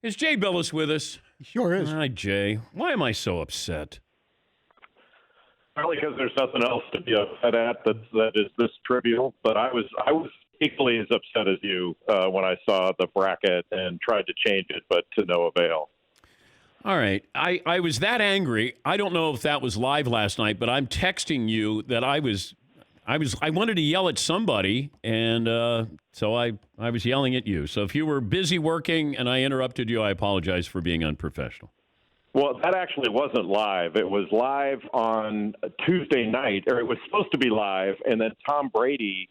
Is Jay Bilas with us? Sure is. Hi, Jay. Why am I so upset? Probably because there's nothing else to be upset at that is this trivial. But I was equally as upset as you when I saw the bracket and tried to change it, but to no avail. All right. I was that angry. I don't know if that was live last night, but I'm texting you that I wanted to yell at somebody, and so I was yelling at you. So if you were busy working and I interrupted you, I apologize for being unprofessional. Well, that actually wasn't live. It was live on Tuesday night, or it was supposed to be live, and then Tom Brady,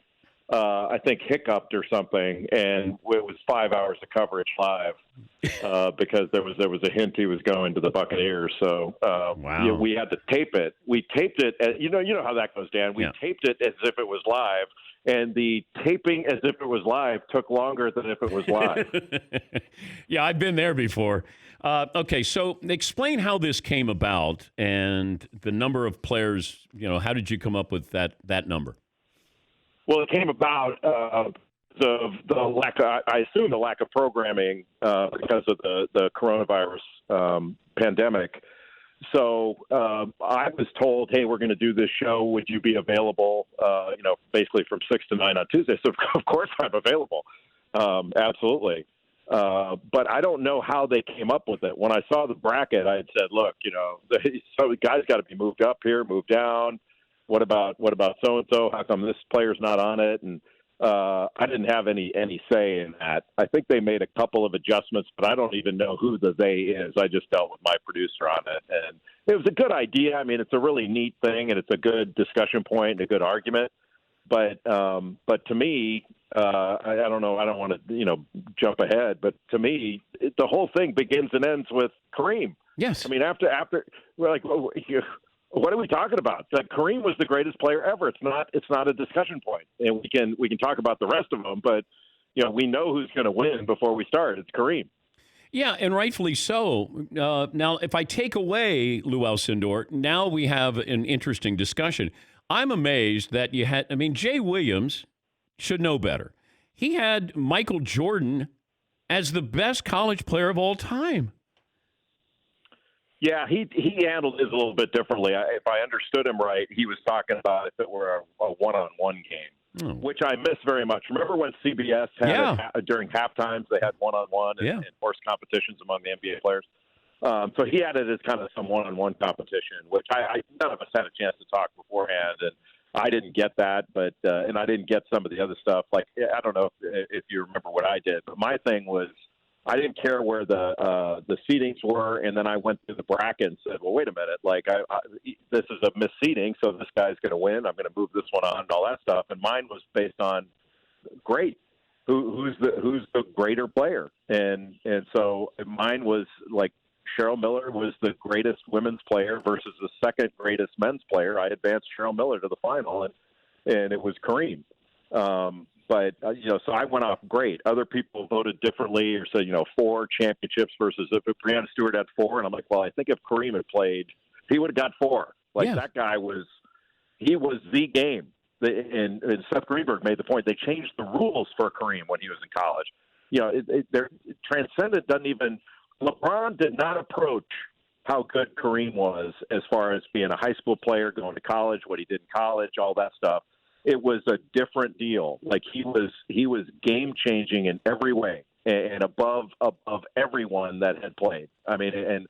I think, hiccuped or something, and it was 5 hours of coverage live because there was a hint he was going to the Buccaneers. So wow. We had to tape it. We taped it. You know how that goes, Dan. We taped it as if it was live, and the taping as if it was live took longer than if it was live. Yeah, I've been there before. Okay, so explain how this came about and the number of players. How did you come up with that number? Well, it came about the lack. I assume the lack of programming because of the coronavirus pandemic. So I was told, "Hey, we're going to do this show. Would you be available?" Basically from 6 to 9 on Tuesday. So of course I'm available. Absolutely. But I don't know how they came up with it. When I saw the bracket, I had said, "Look, so the guy's got to be moved up here, moved down. What about so and so? How come this player's not on it?" And I didn't have any say in that. I think they made a couple of adjustments, but I don't even know who the they is. I just dealt with my producer on it, and it was a good idea. I mean, it's a really neat thing, and it's a good discussion point and a good argument. But to me, I don't know. I don't want to jump ahead, but to me, the whole thing begins and ends with Kareem. Yes. I mean, after we're like, what are we talking about? Like, Kareem was the greatest player ever. It's not a discussion point, and we can talk about the rest of them, but we know who's going to win before we start. It's Kareem. Yeah, and rightfully so. Now, if I take away Lou Alcindor, now we have an interesting discussion. I'm amazed that you had. I mean, Jay Williams should know better. He had Michael Jordan as the best college player of all time. Yeah, he handled it a little bit differently. If I understood him right, he was talking about if it were a one-on-one game, which I miss very much. Remember when CBS had during halftimes they had one-on-one and horse competitions among the NBA players? So he had it as kind of some one-on-one competition, which none of us had a chance to talk beforehand, and I didn't get that, but and I didn't get some of the other stuff. Like, I don't know if you remember what I did, but my thing was, I didn't care where the seatings were, and then I went through the bracket and said, "Well, wait a minute. Like, this is a misseating, so this guy's going to win. I'm going to move this one on and all that stuff." And mine was based on great. Who's the greater player? And so mine was like Cheryl Miller was the greatest women's player versus the second greatest men's player. I advanced Cheryl Miller to the final, and it was Kareem. But, so I went off great. Other people voted differently or said, 4 championships versus if Breanna Stewart had 4. And I'm like, well, I think if Kareem had played, he would have got 4. That guy was the game. And Seth Greenberg made the point. They changed the rules for Kareem when he was in college. Transcendent doesn't even – LeBron did not approach how good Kareem was as far as being a high school player, going to college, what he did in college, all that stuff. It was a different deal. Like, he was game changing in every way and above everyone that had played. I mean, and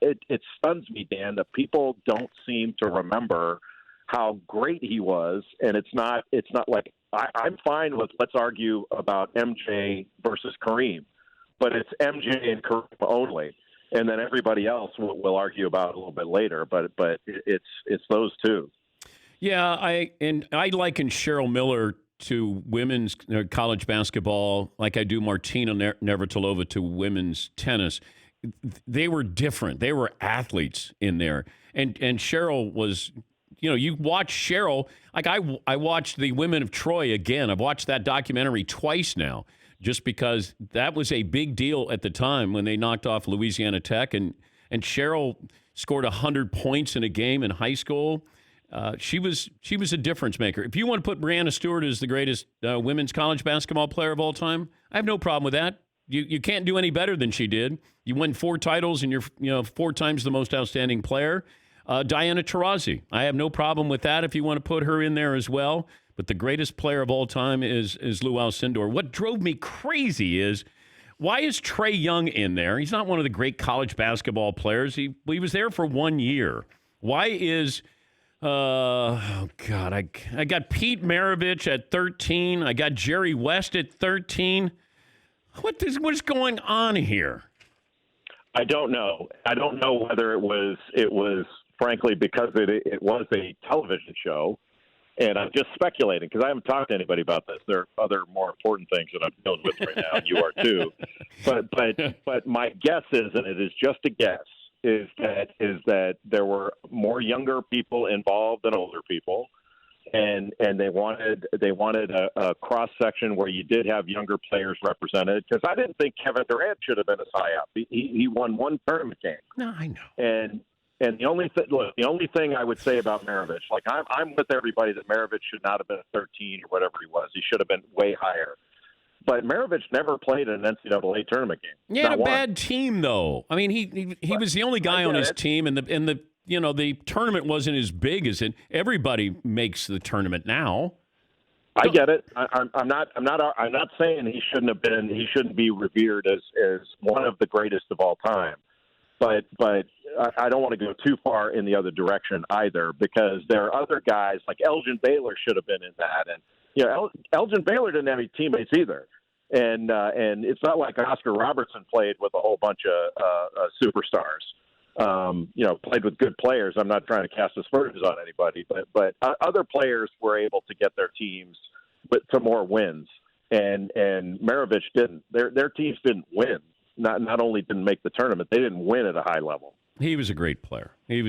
it stuns me, Dan, that people don't seem to remember how great he was. And it's not like I'm fine with let's argue about MJ versus Kareem, but it's MJ and Kareem only, and then everybody else we'll argue about a little bit later. But it's those two. Yeah, I liken Cheryl Miller to women's college basketball like I do Martina Navratilova to women's tennis. They were different. They were athletes in there. And Cheryl was, you watch Cheryl, like I watched the Women of Troy again. I've watched that documentary twice now just because that was a big deal at the time when they knocked off Louisiana Tech. And Cheryl scored 100 points in a game in high school. She was a difference maker. If you want to put Breanna Stewart as the greatest women's college basketball player of all time, I have no problem with that. You can't do any better than she did. You win 4 titles, and you're 4 times the most outstanding player. Diana Taurasi, I have no problem with that if you want to put her in there as well. But the greatest player of all time is Lou Alcindor. What drove me crazy is, why is Trae Young in there? He's not one of the great college basketball players. He was there for 1 year. Why is I got Pete Maravich at 13. I got Jerry West at 13. What's going on here? I don't know. I don't know whether it was frankly because it was a television show, and I'm just speculating because I haven't talked to anybody about this. There are other more important things that I'm dealing with right now, and you are too. But my guess is, and it is just a guess, is that there were more younger people involved than older people, and they wanted a cross section where you did have younger players represented. Because I didn't think Kevin Durant should have been a psyop. He won 1 tournament game. No, I know. And the only thing I would say about Maravich, like I'm with everybody that Maravich should not have been a 13 or whatever he was. He should have been way higher. But Maravich never played in an NCAA tournament game. He had a bad team, though. I mean, he was the only guy on his team, and the tournament wasn't as big as it. Everybody makes the tournament now. I get it. I'm not saying he shouldn't be revered as one of the greatest of all time. But I don't want to go too far in the other direction either, because there are other guys like Elgin Baylor should have been in that, and Elgin Baylor didn't have any teammates either, and it's not like Oscar Robertson played with a whole bunch of superstars. Played with good players. I'm not trying to cast aspersions on anybody, but other players were able to get their teams to more wins, and Maravich didn't. Their teams didn't win. Not only didn't make the tournament, they didn't win at a high level. He was a great player. He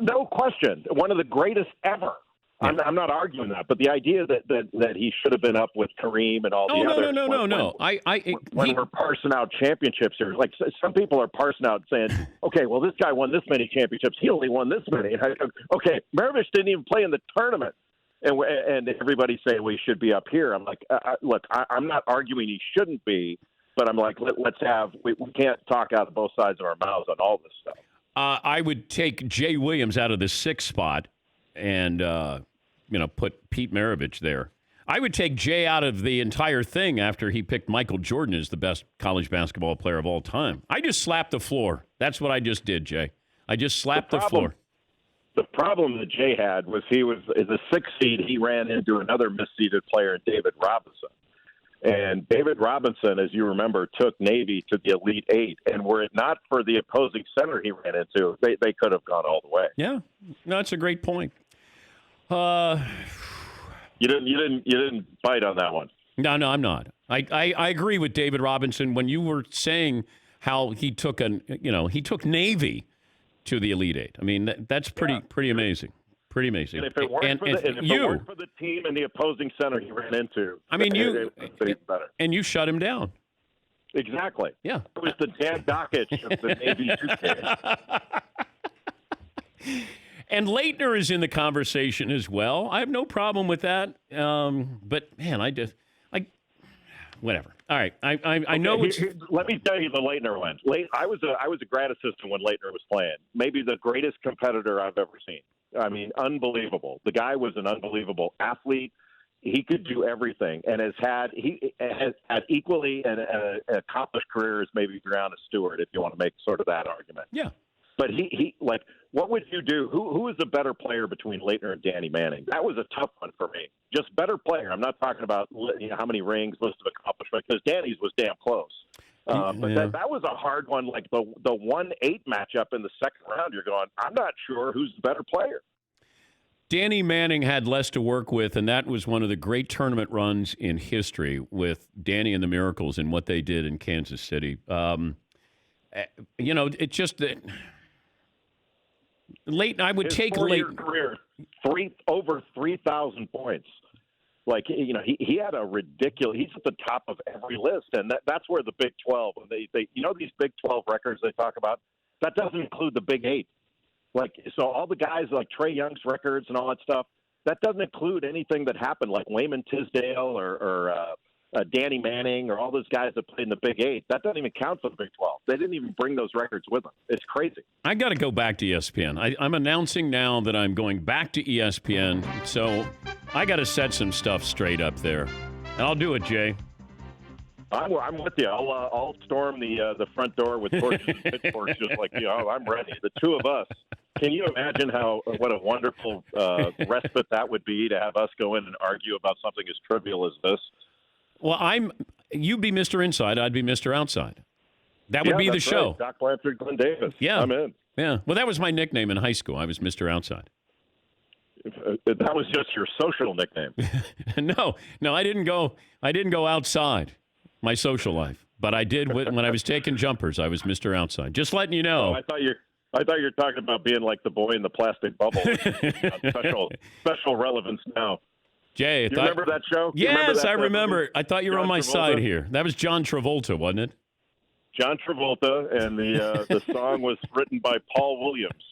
no question, one of the greatest ever. Yeah. I'm not arguing that, but the idea that he should have been up with Kareem and all the others. No. When we're parsing out championships here, like some people are parsing out saying, okay, well, this guy won this many championships. He only won this many. And okay, Maravich didn't even play in the tournament. And everybody say we should be up here. I'm like, look, I'm not arguing he shouldn't be. But I'm like, we can't talk out of both sides of our mouths on all this stuff. I would take Jay Williams out of the 6th spot and, put Pete Maravich there. I would take Jay out of the entire thing after he picked Michael Jordan as the best college basketball player of all time. I just slapped the floor. That's what I just did, Jay. I just slapped the floor. The problem that Jay had was he was the 6th seed. He ran into another misseeded player, David Robinson. And David Robinson, as you remember, took Navy to the Elite 8. And were it not for the opposing center he ran into, they could have gone all the way. Yeah, no, that's a great point. You didn't bite on that one. No, I'm not. I agree with David Robinson when you were saying how he took Navy to the Elite 8. I mean, that's pretty amazing. Pretty amazing. And if it weren't, for the team and the opposing center he ran into, I mean, better. And you shut him down. Exactly. Yeah. It was the Dan Dockich of the Navy suitcase. And Leitner is in the conversation as well. I have no problem with that. But man, whatever. All right. I know. Let me tell you the Leitner one. I was a grad assistant when Leitner was playing. Maybe the greatest competitor I've ever seen. I mean, unbelievable. The guy was an unbelievable athlete. He could do everything, and has had equally an accomplished career as maybe Brianna Stewart, if you want to make sort of that argument. Yeah. But he what would you do? Who is the better player between Leitner and Danny Manning? That was a tough one for me. Just better player. I'm not talking about how many rings, list of accomplishments, because Danny's was damn close. But that was a hard one, like the 1-8 matchup in the second round. You're going, I'm not sure who's the better player. Danny Manning had less to work with, and that was one of the great tournament runs in history with Danny and the Miracles and what they did in Kansas City. It's just that Leighton, I would take Leighton. Career, over 3,000 points. Like, he had a ridiculous – he's at the top of every list, and that's where the Big 12 – these Big 12 records they talk about, that doesn't include the Big 8. Like, so all the guys like Trae Young's records and all that stuff, that doesn't include anything that happened, like Wayman Tisdale or Danny Manning or all those guys that played in the Big Eight. That doesn't even count for the Big 12. They didn't even bring those records with them. It's crazy. I got to go back to ESPN. I'm announcing now that I'm going back to ESPN, so I got to set some stuff straight up there. And I'll do it, Jay. I'm with you. I'll storm the front door with torches and pitchforks, just like you. I'm ready. The two of us. Can you imagine what a wonderful respite that would be to have us go in and argue about something as trivial as this? Well, you'd be Mr. Inside, I'd be Mr. Outside. That would be the show. Right. Doc Blanchard, Glenn Davis. Yeah, I'm in. Yeah. Well, that was my nickname in high school. I was Mr. Outside. That was just your social nickname. No, I didn't go outside my social life, but I did when I was taking jumpers. I was Mr. Outside. Just letting you know. Oh, I thought you were talking about being like the boy in the plastic bubble. special relevance now. Jay, you remember that show? Yes, I remember. I thought you were on my Travolta? side here. That was John Travolta, wasn't it? John Travolta, and the song was written by Paul Williams.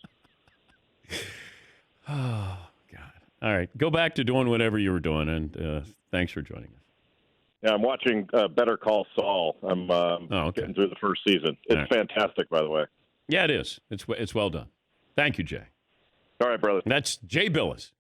Oh, God. All right. Go back to doing whatever you were doing, and thanks for joining us. Yeah, I'm watching Better Call Saul. I'm getting through the first season. It's fantastic, by the way. Yeah, it is. It's well done. Thank you, Jay. All right, brother. That's Jay Bilas.